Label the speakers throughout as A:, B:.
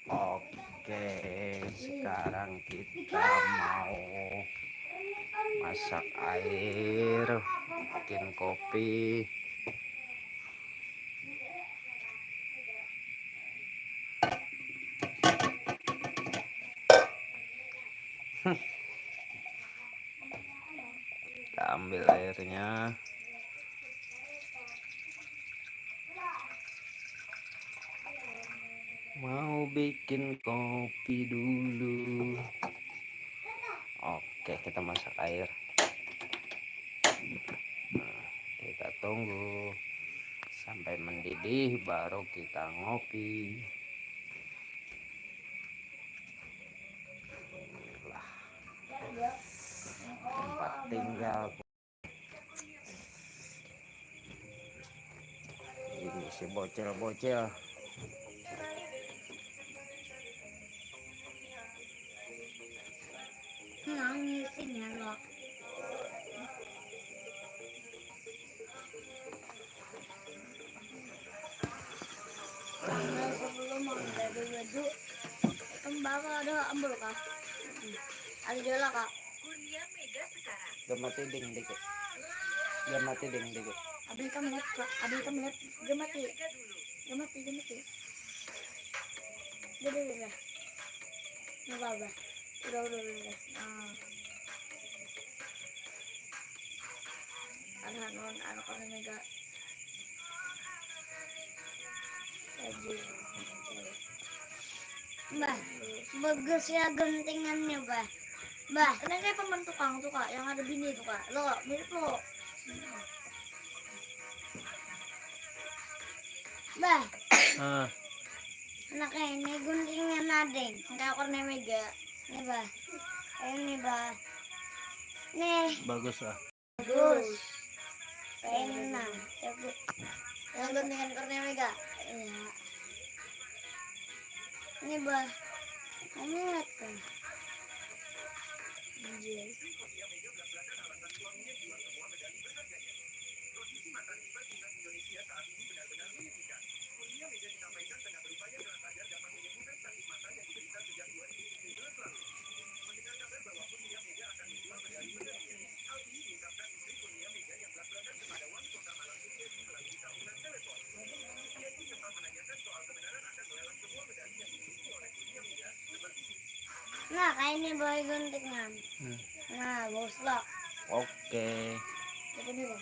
A: Oke, sekarang kita mau masak air, bikin kopi. Kita ambil airnya. Mau bikin kopi dulu. Oke, kita masak air. Nah, kita tunggu sampai mendidih, baru kita ngopi. Inilah tempat tinggal. Ini si bocil-bocil.
B: Nangisin ya lo. Sebelum mengambil baju, kembali ada ambil kak. Ada jala kak.
A: Gemati ding dikit. Gemati ding dikit.
B: Abis kamu lihat kak. Abis kamu lihat gemati. Gemati. Udah. Nggak apa-apa. Udah. Nah. Anak mega. Bah, bagus ya gentingannya bah. Bah, ini kayak teman tukang tuh kak, yang ada bini tuh kak. Lo, mirip lo. Bah, anaknya ini guntingnya nadeng, kayak warna mega. Nih bah, ini bah. Nih.
A: Bagus lah.
B: Bagus. Enak. Yang guntingan warna mega. Iya. Ini bah, kamu lihat kan? Nah, kayak ini boy guntingan. Nah, bagus lah.
A: Oke.
B: Ini loh.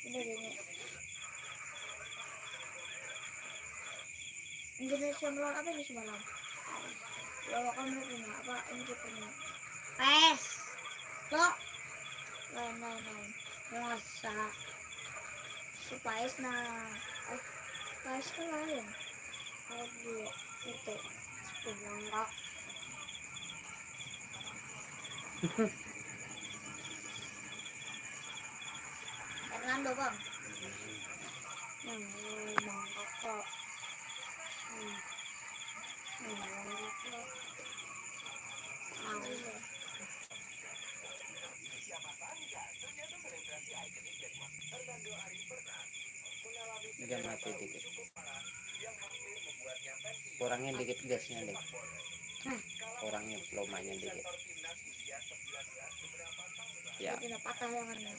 B: Ini. Indonesia melawan apa ini semalam? Lawakan mereka apa ini kita? PES. Loh. Lain. Masa. PES nah. PES kan lain. Kalau dulu itu. Enggak. Fernando bang. Bang kakak.
A: Gemati dikit. Kurangin dikit gasnya deh. Kurangin lomanya dikit. Ya.
B: Tidak patah yang ada.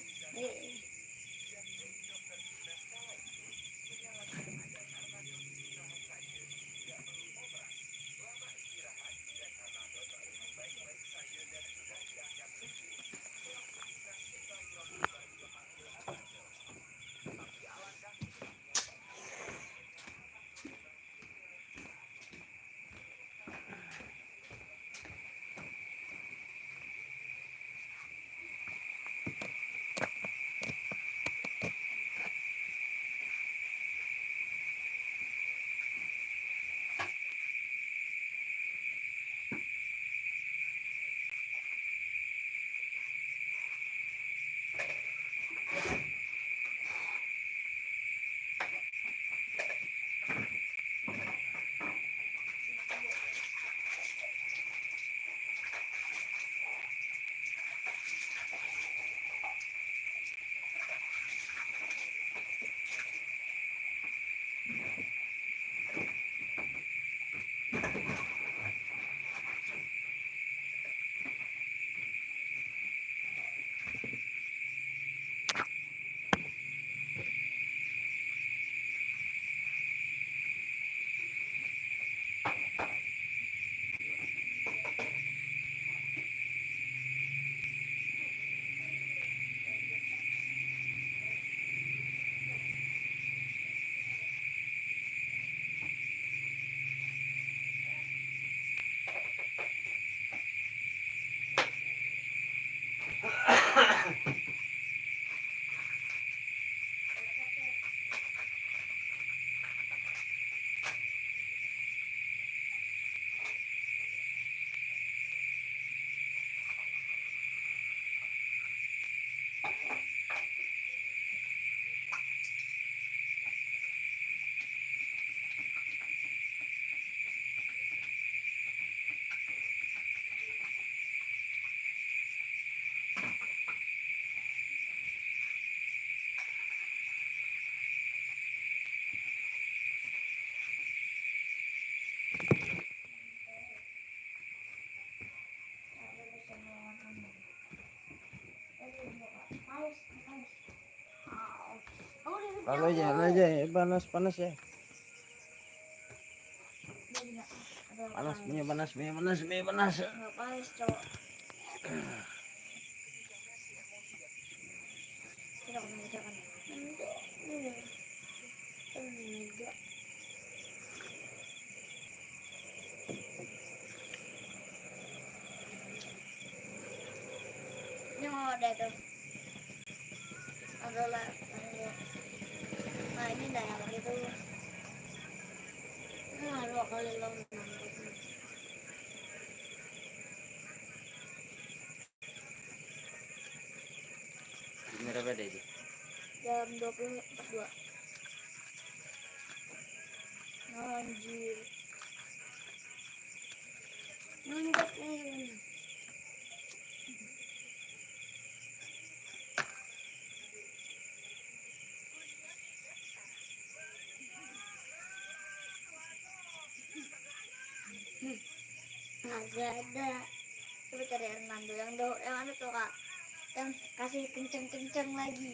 A: Kalau aja, panas ya. Panas, minyak panas.
B: Nggak panas, cowok. Tidak akan mengerjakan. Enggak. Ini mau ada tuh. Adalah. Nah ini dah yang itu. Nah 2 kali lomba.
A: Ini berapa deh?
B: Jam 20.42. Anjir. Nunjuk nih. Ada. Coba cari Hernando yang anu tuh kak, yang kasih kenceng-kenceng lagi.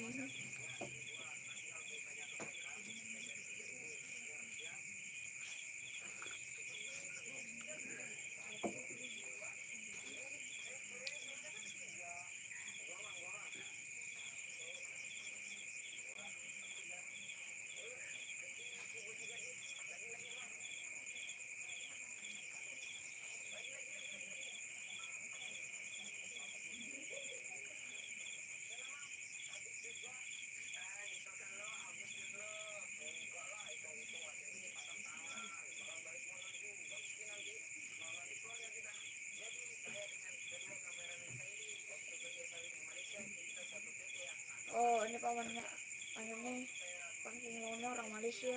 B: Oh ini pamannya orang Malaysia.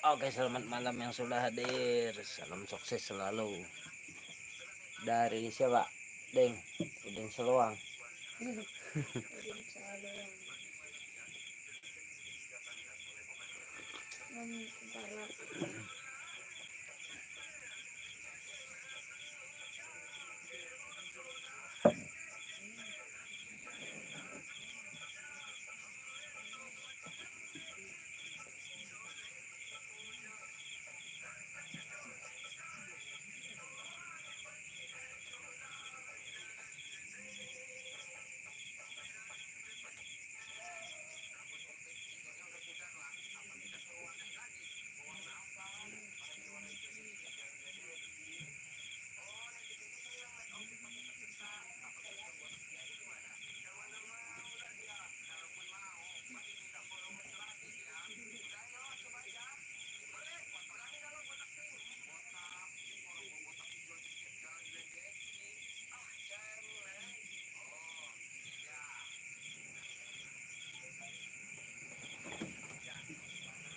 A: Oke, selamat malam yang sudah hadir. Salam sukses selalu. Dari siapa? Deng, Udin Seluang.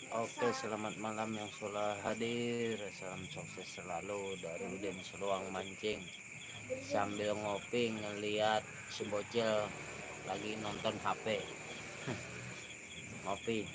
A: Oke, selamat malam yang sudah hadir. Salam sukses selalu dari Udin Seluang Mancing. Sambil ngopi ngeliat si bocil lagi nonton HP. Ngopi.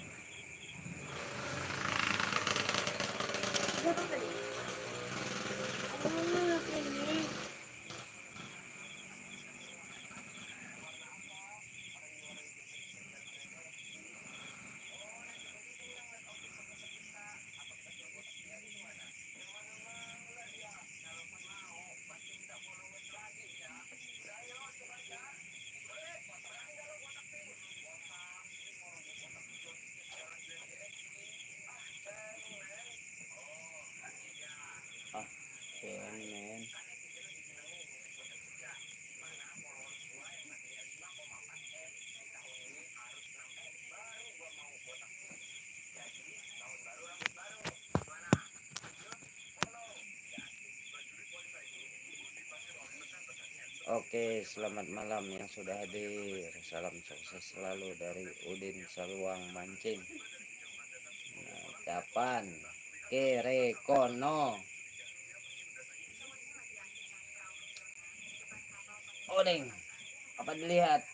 A: Oke, selamat malam yang sudah hadir. Salam sukses selalu dari Udin Saluang Mancing. Nah, kapan? Kere kono. Odeng, apa dilihat?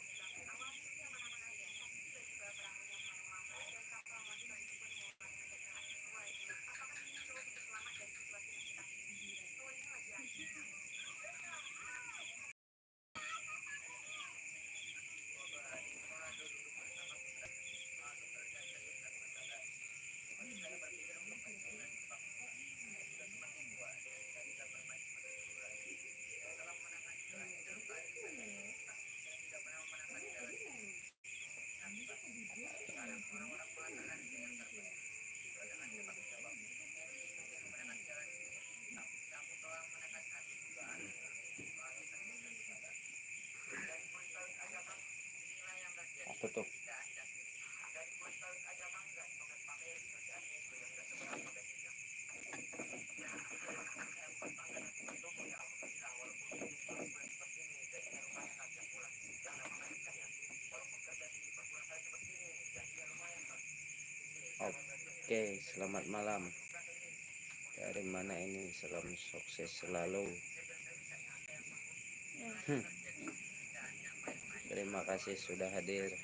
A: Tutup. Oke, selamat malam. Dari mana ini? Salam sukses selalu. Terima kasih sudah hadir.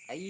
A: Ai.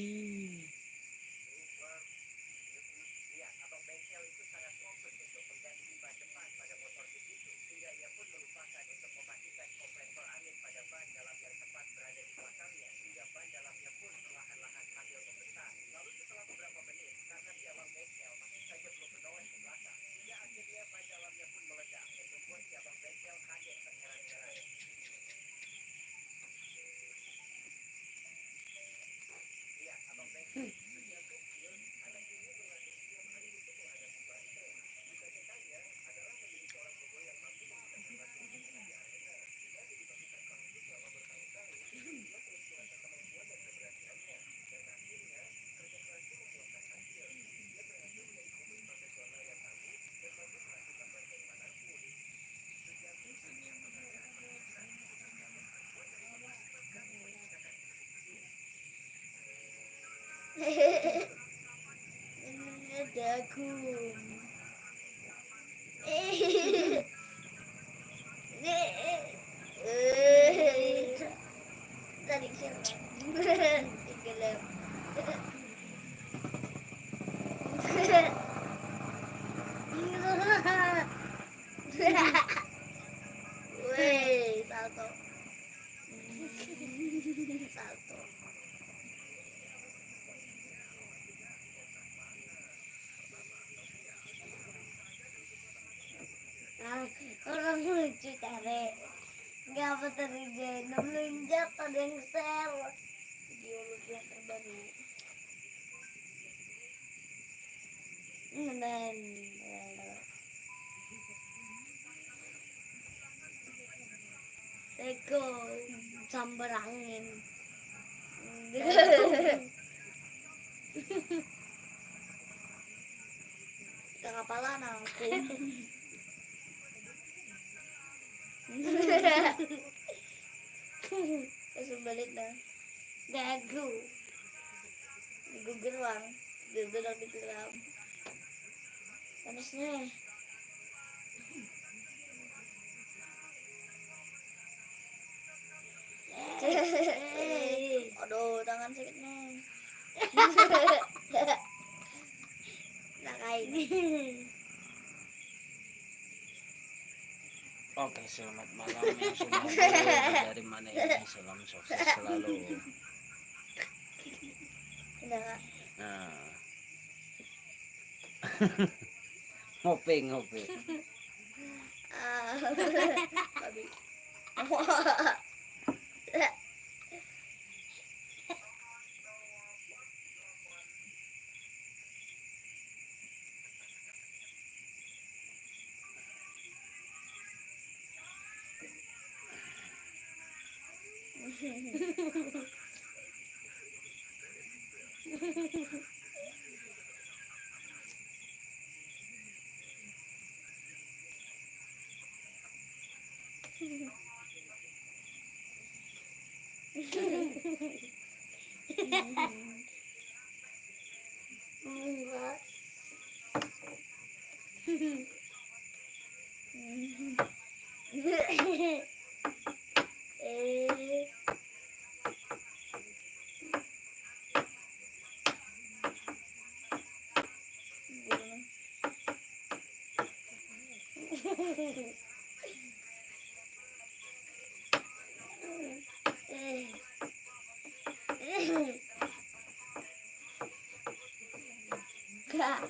B: Jagung. Tadi gelap. Weh, salto. Salto. Nah, orang lucu tare. Nggak apa terjadi. Melunjak ada yang share. Video lucu yang terbaru. Dan Teko sambar angin. Kakapalan aku. Terus balik dah. Dagu. Dagu geruang. Geruang di geram. Panasnya. Aduh, tangan sakitnya. Nah, kain.
A: Oke, selamat malam yang sudah hadir. Dari mana ini? Salam sukses selalu.
B: Udah nggak?
A: Nah. Ngopi.
B: Babi. Enggak. Eh, Kak.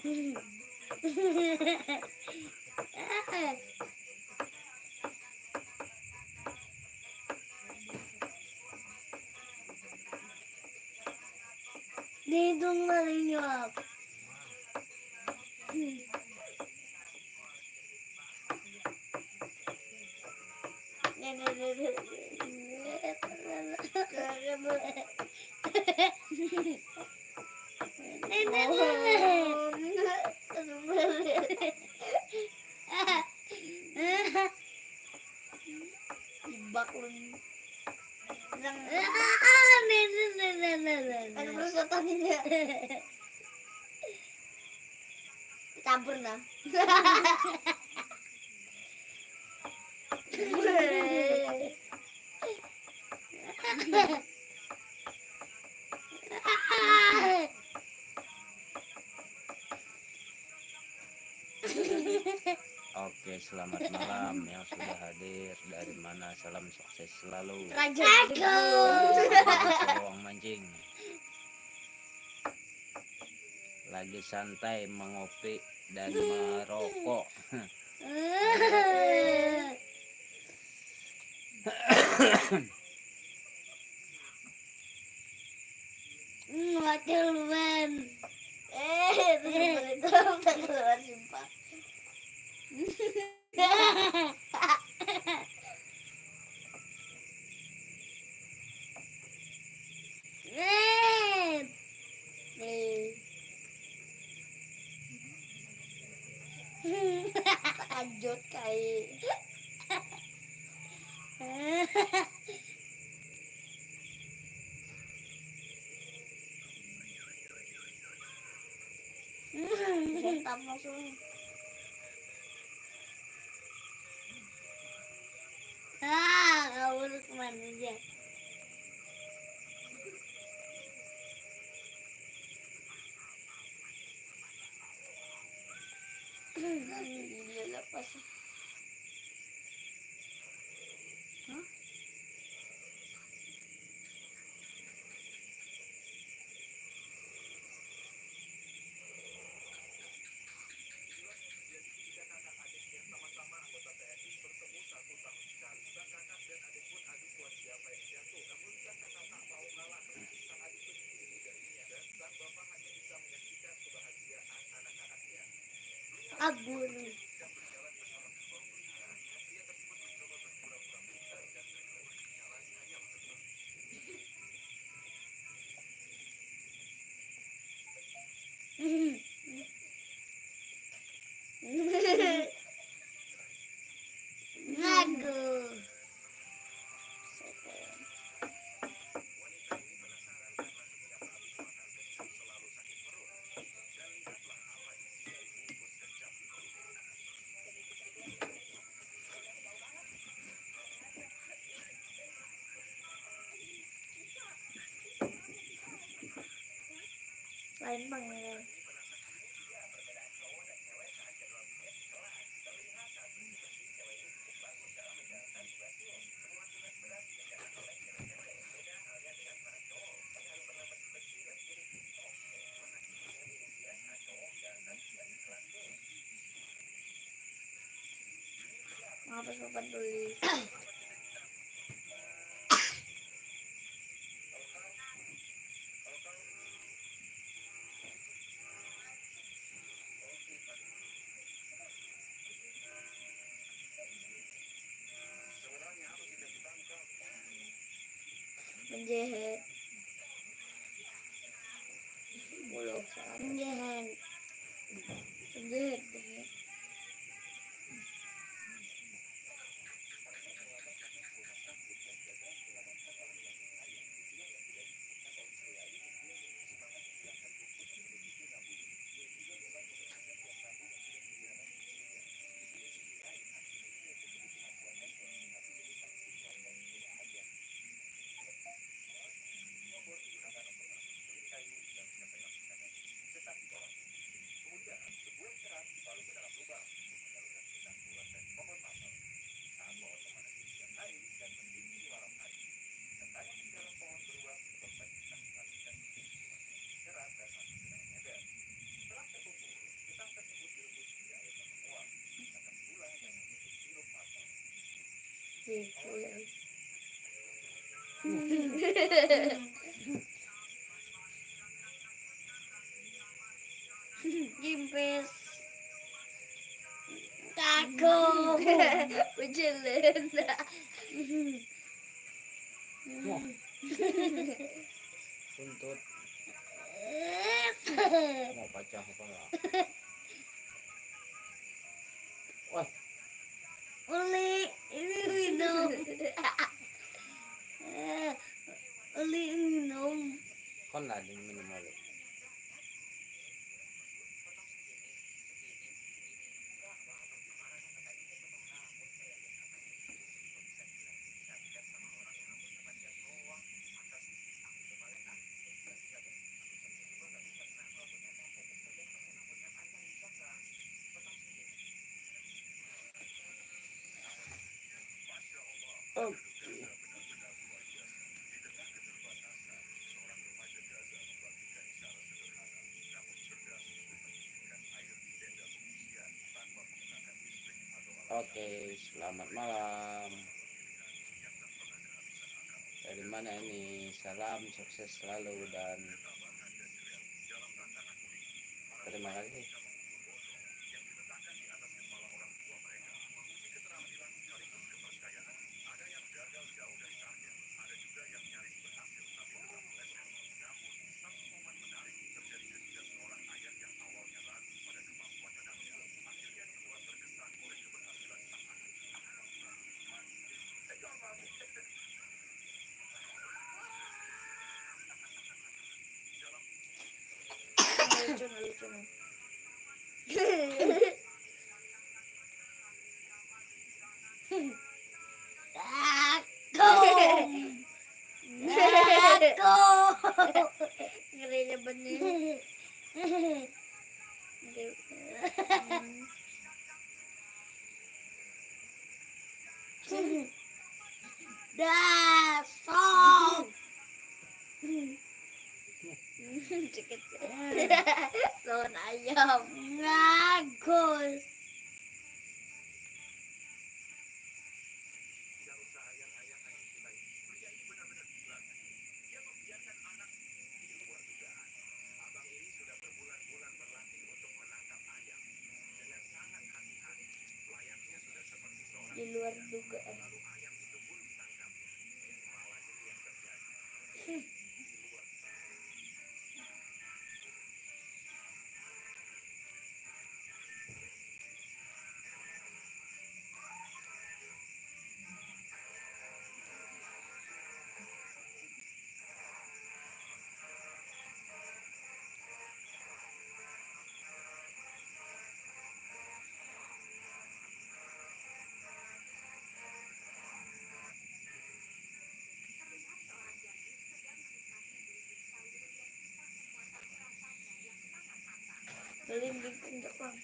B: Di hidung merenyap. Ibak lu. Ada perosotan ini. Campur nah.
A: Oke, selamat malam yang sudah hadir. Dari mana? Salam sukses selalu.
B: Raja.
A: Ruang mancing. Lagi santai mengopi dan merokok.
B: Wakilman. Itu tak keluar sumpah. Lanjut kai. Setam langsung. Kamu kemana aja? Dia lepas. Hah? Kabur. Ngagu. Lain pangeran. Ngapa sopan dulu? penjahat. Penjahat. Penjahat. Gimpis. Takut. Berjalan.
A: Tuntut mau pecah apa enggak? Wah,
B: Uli, ini minum. Uli minum.
A: kon lah di minum oleh.
B: Oh.
A: Oke, selamat malam. Dari mana ini? Salam sukses selalu dan terima kasih.
B: Lucu, lucu. Takut. Takut. Ngerinya benih. Dasok. Sedikit. Lawan ayam. Bagus. Di luar dugaan. Belum ditunjuk bang.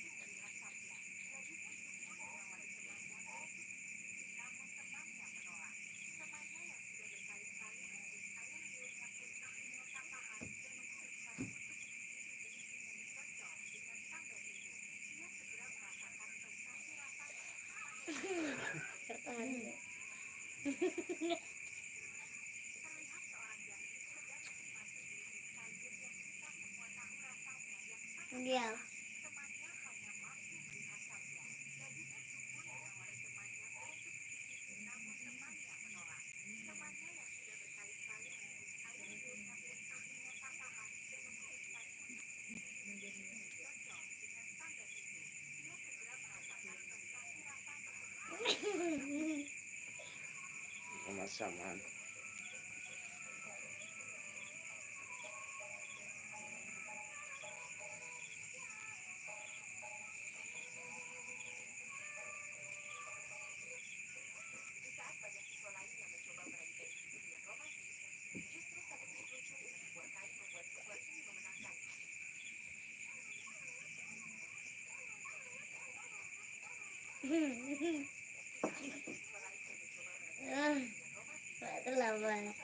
B: Pertahanan. Iya.
A: kebersamaan.
B: Nggak terlambat.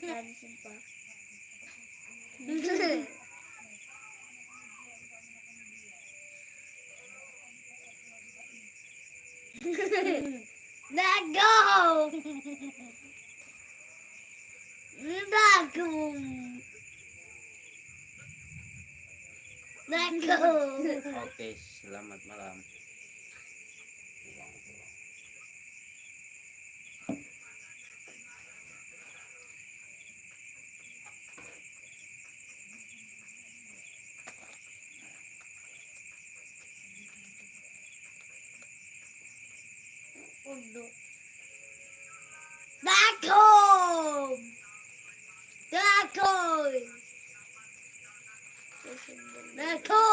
B: Tadi sumpah. Dago. Dago. Dago.
A: Oke, selamat malam.
B: Udah. Dago. Dago. Dago.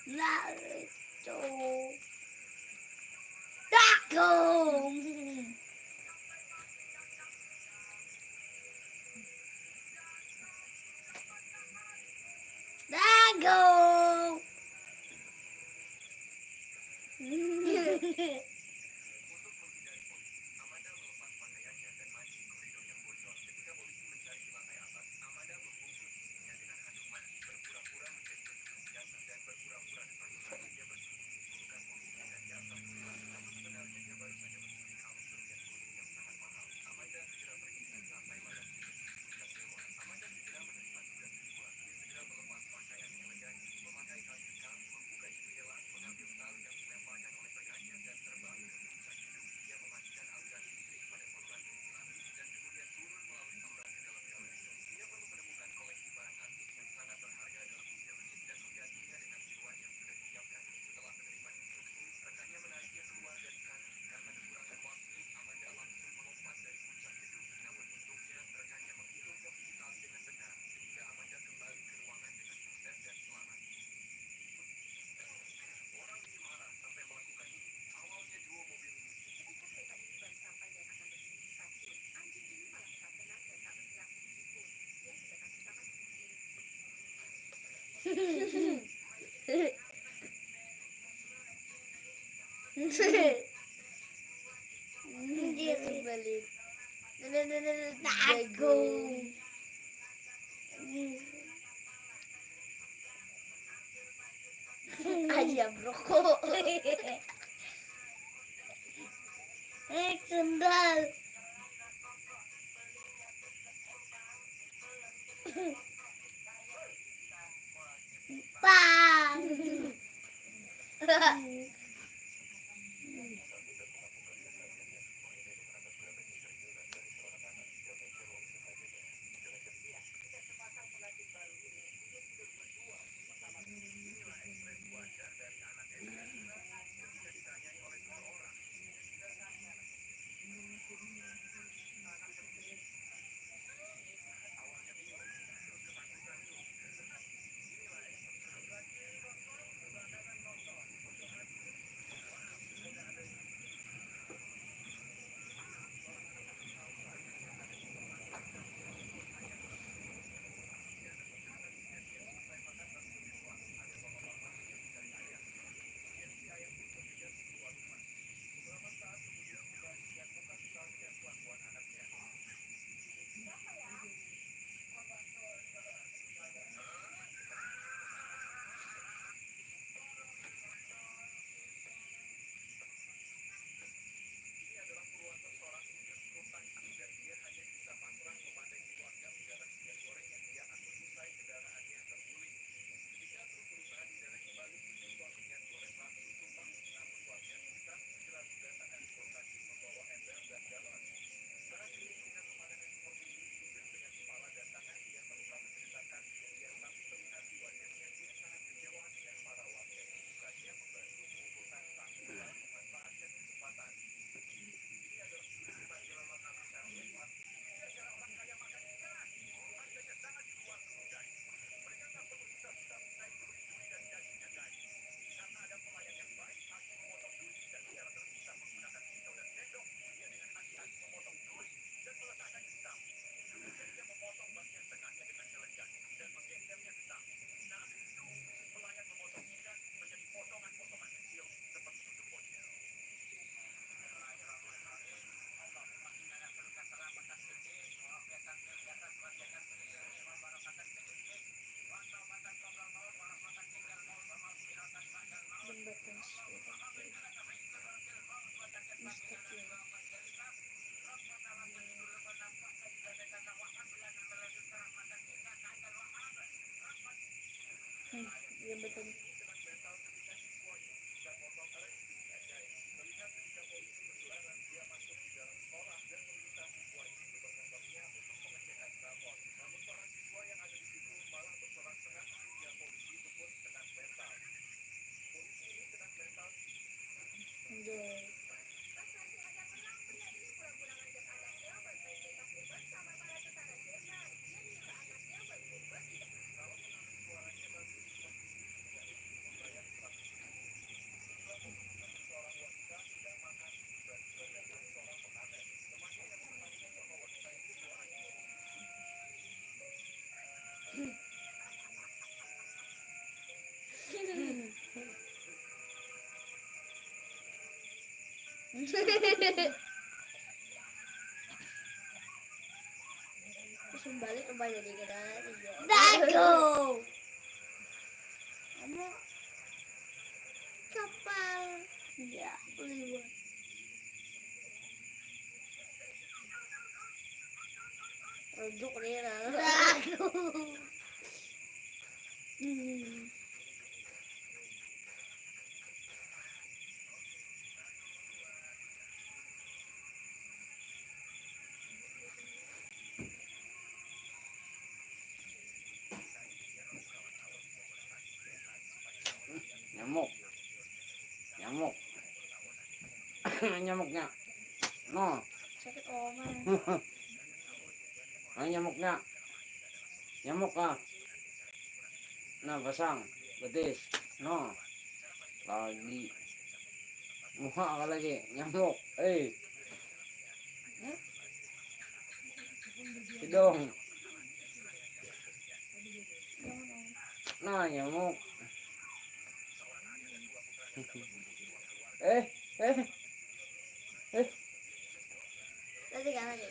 B: Naruto. Dago. Dago. Balik. Dago. Ayam rokok. Sendal. Pang. Terus balik ke jadi kita dago. Kamu kapal. Ya, liwat. Rujuk dia. Dago.
A: Nyamuk. Nyamuk. Nyamuknya. No.
B: Sakit oma.
A: Nyamuknya. Nyamuk ah. Nah, pasang. Betis. No. Lagi. Muha ka lagi. Nyamuk. Hidung. Nah, nyamuk. Eh.
B: Lagi kan lagi.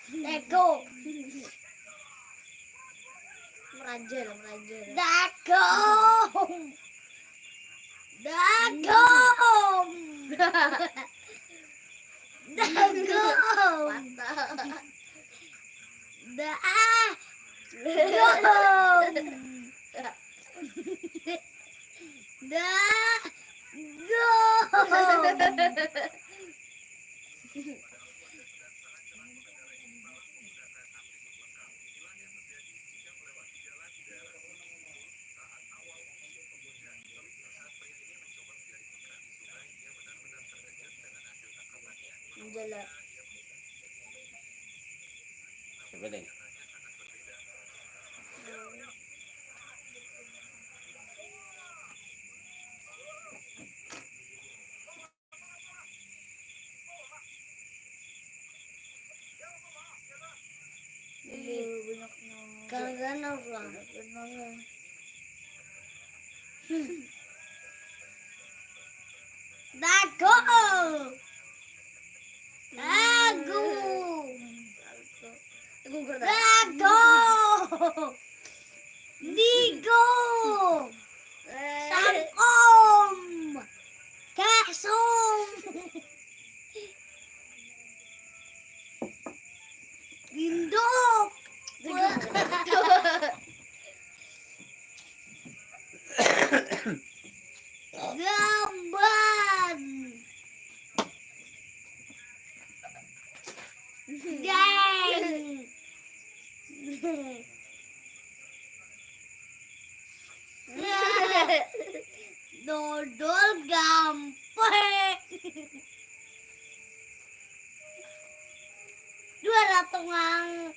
B: Dago. Merajal. Dago. Dago. Dago. Jala.
A: Coba deh.
B: Kagak lah. Dago. Dago. Dago. Digo. Sangkom. Kasum. Gindok. Gamban. Geng. Dodol gampang. Dua ratungan.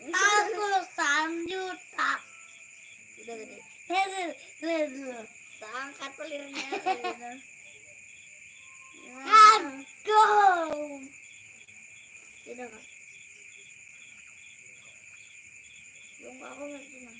B: Aku 3 juta. Udah gede. Angkat pelirnya. Aku. Tidak kan? Belum aku ngerti mah.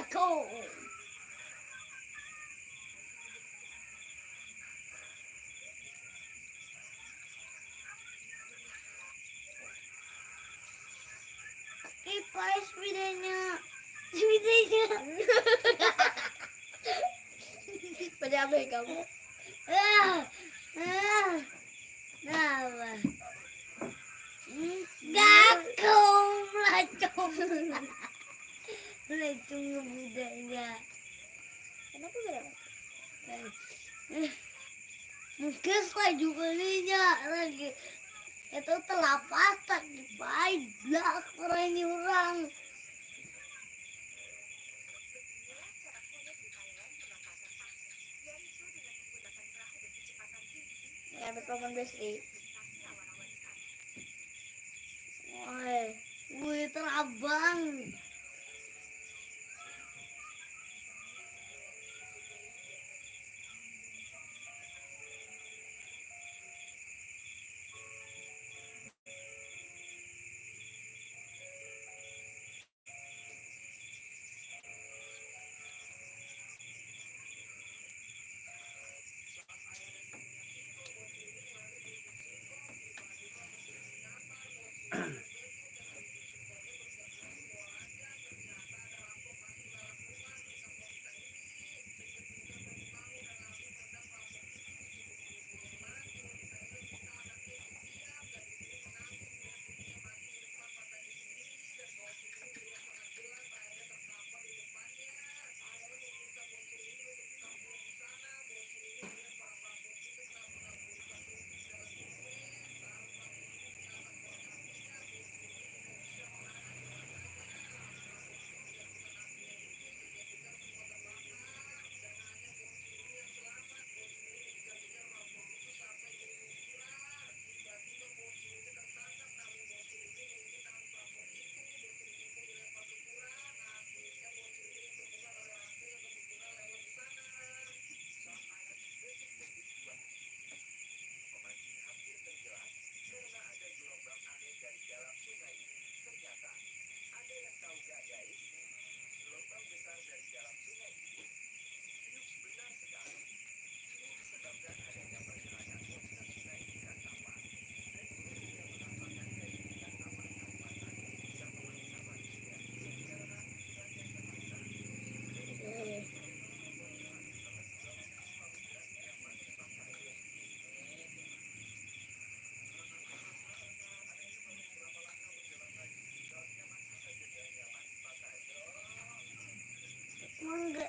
B: Aku. Kipas videonya. Pada apa ya kamu? Ah, ah, Kenapa? Gakung melacung. Melacung budaya. Kenapa berapa? Mungkin saya juga lihat lagi. Itu telapak tak dibaik belak orang ini orang. Ya, ada teman Besri. Woi, gue terabang. Mangga.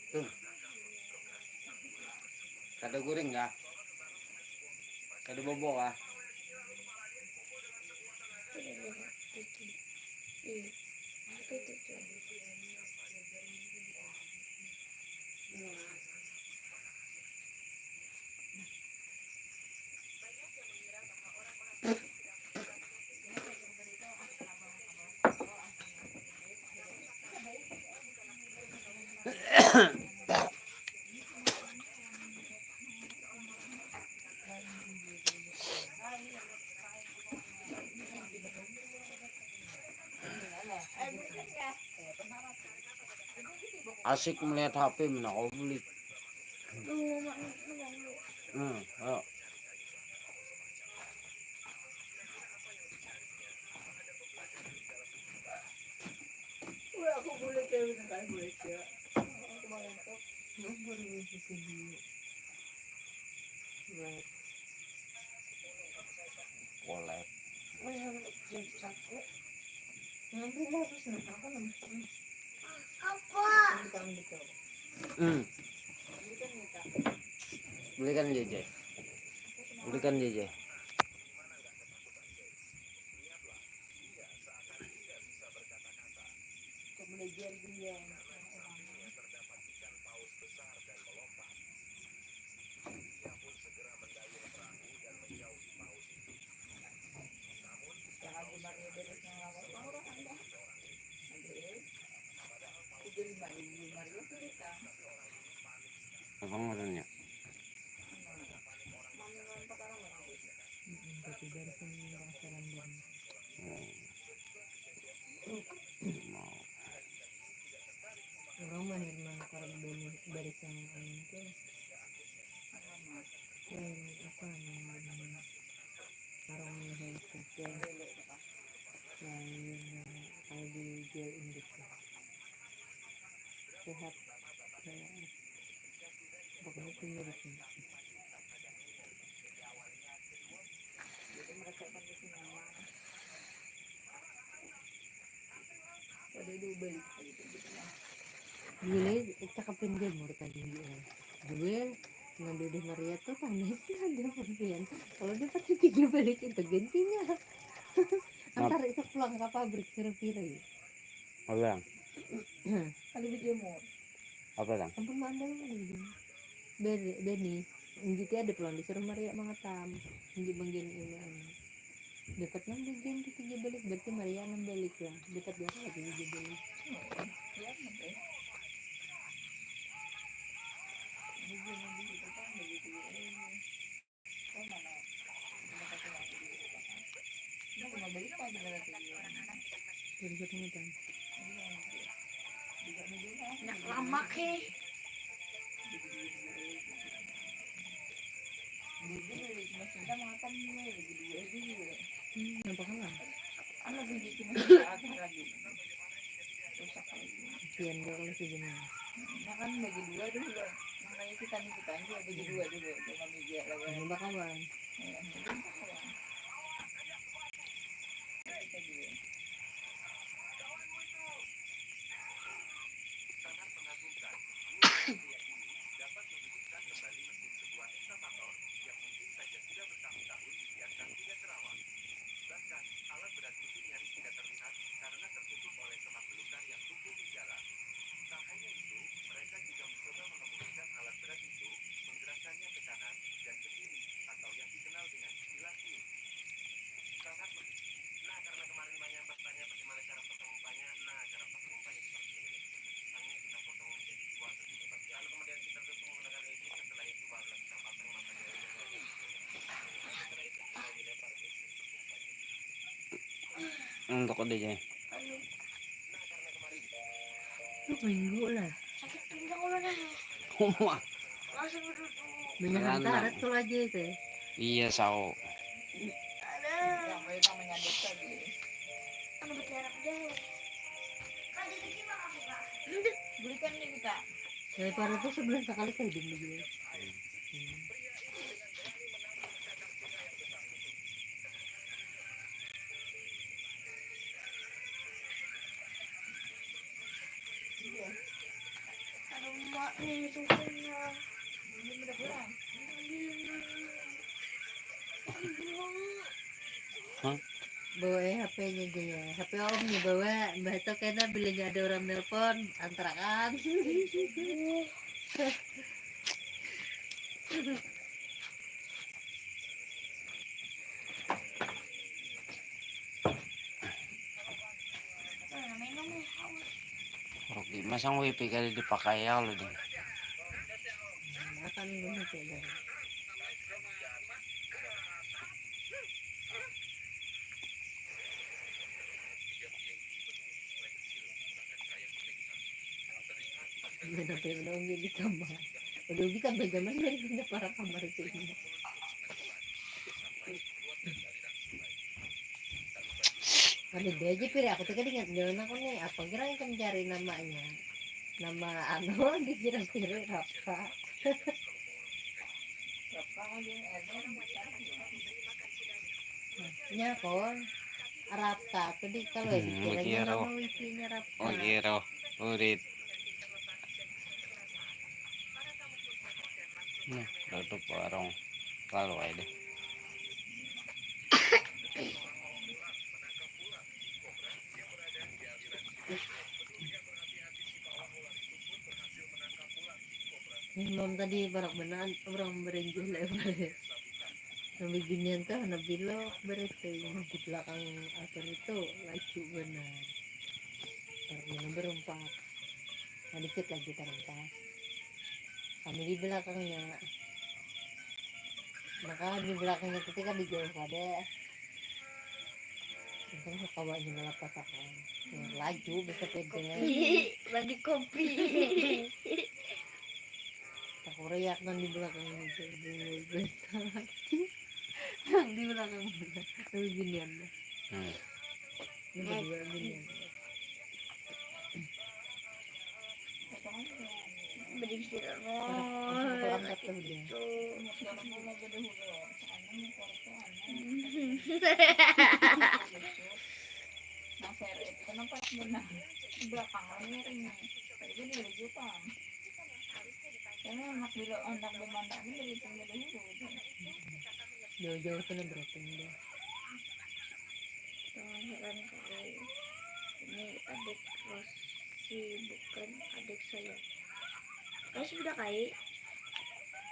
A: Tuh, kada goreng kah? Kada bobo kah?
B: Apa itu?
A: Asik melihat HP mana kau beli.
B: Tuh, mana lu?
A: Ayo.
C: Aku boleh cewek kan boleh cewek. Aku boleh tuh. Boleh bisa di.
A: Boleh.
B: Satu.
C: Nanti lah terus apa namanya?
B: Apa?
C: Kita ambil tuh. Kita minta.
A: Belikan JJ. Belikan JJ.
C: Kemudian dia.
A: Abang maksudnya.
C: Tapi dari sini rasakan dan
A: Mau.
C: orang mahir menakar dari sang itu apa namanya orang mahir saja lain kalau dijual induk sehat kayak pokoknya itu miripnya. Jadi merasakan itu nyaman. Pada itu balik gitu lah. Gue cakepin jamur tadi gue ngambil di Maria tuh panas ada perpian kalau dia pasti tiga balik itu gantinya antar itu pulang ke pabrik kira-kira
A: Abang,
C: ada berjemur
A: apa bang?
C: ampun mandang Beni jadi ada pulang disuruh Maria mengetam jadi bagian ini dapat 6 bagian ke 3 balik berarti Maria 6 balik lah dapat berapa lagi 3 balik ya nanti
B: Nak lama ke?
C: Nampak kalah. Sekian dua kali sebenarnya. Ya kan bagi dua dulu. Makanya kita nih kita aja bagi dua dulu. Cuma meja lah. Nampak kawan.
A: Untuk dia.
C: Minggu lah.
B: Sakit pinggang udah dah.
A: Wah,
B: Langsung duduk.
C: Banyak
A: Karena-
C: hantarat tuh aja itu.
A: iya sao.
B: Ada. Anu berjarak deh. Kak jadi gimana aku kak?
C: Belikan ini kak. Daripada tuh sebulan sekali kayak gini dia.
B: Aduh mak nih susahnya.
C: Bawa HP-nya aja ya. HP om nih bawa. Mbak itu kayaknya bilangnya ada orang nelpon. Antarakan.
B: Minum nih.
A: Rugi masang wifi kali dipakai ya lo deh.
C: Akan minum HP dah. Main HP udah di kamar. Udah kita begaman dari pindah para kamar itu. Ada dia aja pilih aku tuh kan ingat jalan aku nih apa kira kan cari namanya nama anu dikira-kira Rafa nya kon Rapta tadi kalau dikiranya
A: Begitu.
C: nama wifi-nya Rapta
A: Oh gitu. Urit. Tutup warung. Kalau ada.
C: Belum tadi barak benar orang berenjih lebar sampai ginian tuh anak belok berarti di belakang akar itu laju benar barak benar berempat nah dikit lagi terempat kami di belakangnya. Maka di belakangnya ketika dijauh ada untung kawanya malah pasakan ya, laju bisa pede
B: Lagi kopi.
C: aku reak dan di belakangnya itu yang di belakang lebih ginian ini berdua ginian
B: Beristirahat.
C: aku angkat tuh dia jauh-jauh sana berarti dia
B: Teman-teman kali ini adik Rosi bukan adik saya. Kayak sudah kayak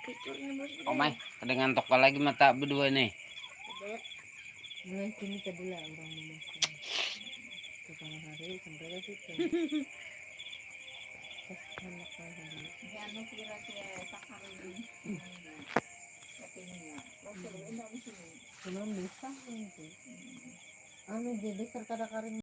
B: kicurnya bos sudah.
A: Omai, ada ngantok lagi mata berdua nih.
B: Ada.
C: mulai sini tadi lah orang memasak tukang hari sampai ke situ pas anak hari belum bisa gitu anu jadi serkada karing